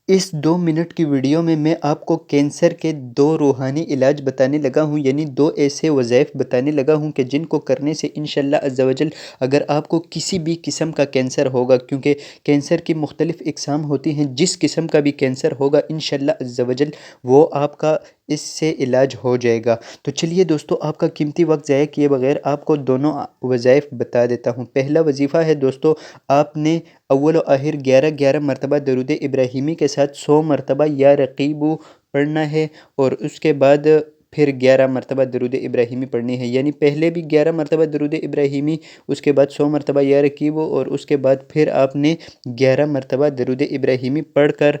اس 2 minute کی video میں آپ کو کینسر کے 2 روحانی علاج بتانے لگا ہوں، یعنی 2 ایسے وظائف بتانے لگا ہوں کہ جن کو کرنے سے انشاءاللہ عز و جل اگر آپ کو کسی بھی قسم کا کینسر ہوگا، کیونکہ کینسر کی مختلف اقسام ہوتی ہیں، جس قسم کا بھی کینسر ہوگا انشاءاللہ عز و جل وہ آپ کا اس سے علاج ہو جائے گا۔ تو چلیے دوستو، آپ کا قیمتی وقت ضائع کیے بغیر آپ کو دونوں وظائف بتا دیتا ہوں۔ پہلا وظیفہ ہے دوستو، آپ نے اول و آخر 11 مرتبہ درود ابراہیمی کے ساتھ 100 مرتبہ یا رقیبو پڑھنا ہے، اور اس کے بعد پھر 11 مرتبہ درود ابراہیمی پڑھنی ہے، یعنی پہلے بھی 11 مرتبہ درود ابراہیمی، اس کے بعد 100 مرتبہ یا رقیبو، اور اس کے بعد پھر آپ نے 11 مرتبہ درود ابراہیمی پڑھ کر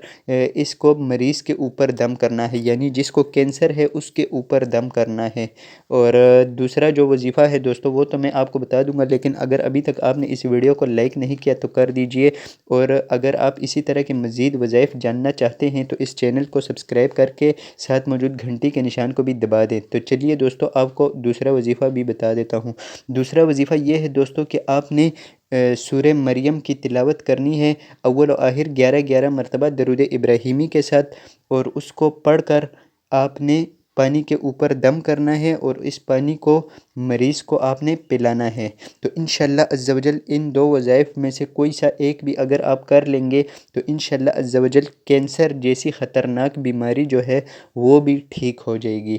اس کو مریض کے اوپر دم کرنا ہے، یعنی جس کو کینسر ہے اس کے اوپر دم کرنا ہے۔ اور دوسرا جو وظیفہ ہے دوستو وہ تو میں آپ کو بتا دوں گا، لیکن اگر ابھی تک آپ نے اس ویڈیو کو لائک نہیں کیا تو کر دیجئے، اور اگر آپ اسی طرح کے مزید وظائف جاننا چاہتے ہیں تو اس چینل کو سبسکرائب کر کے ساتھ موجود گھنٹی کے نشان کو بھی دبا دیں۔ تو چلیے دوستو، آپ کو دوسرا وظیفہ بھی بتا دیتا ہوں۔ دوسرا وظیفہ یہ ہے دوستو کہ آپ نے سورہ مریم کی تلاوت کرنی ہے اول و آخر 11 مرتبہ درود ابراہیمی کے ساتھ، اور اس کو پڑھ کر آپ نے پانی کے اوپر دم کرنا ہے، اور اس پانی کو مریض کو آپ نے پلانا ہے۔ تو انشاءاللہ عز و جل ان 2 وظائف میں سے کوئی سا ایک بھی اگر آپ کر لیں گے تو انشاءاللہ عز و جل کینسر جیسی خطرناک بیماری جو ہے وہ بھی ٹھیک ہو جائے گی۔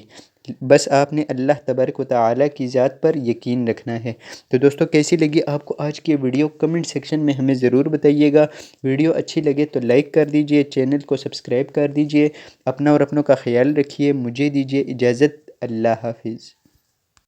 بس آپ نے اللہ تبارک و تعالیٰ کی ذات پر یقین رکھنا ہے۔ تو دوستو، کیسی لگی آپ کو آج کی ویڈیو؟ کمنٹ سیکشن میں ہمیں ضرور بتائیے گا۔ ویڈیو اچھی لگے تو لائک کر دیجئے، چینل کو سبسکرائب کر دیجئے، اپنا اور اپنوں کا خیال رکھیے۔ مجھے دیجئے اجازت، اللہ حافظ۔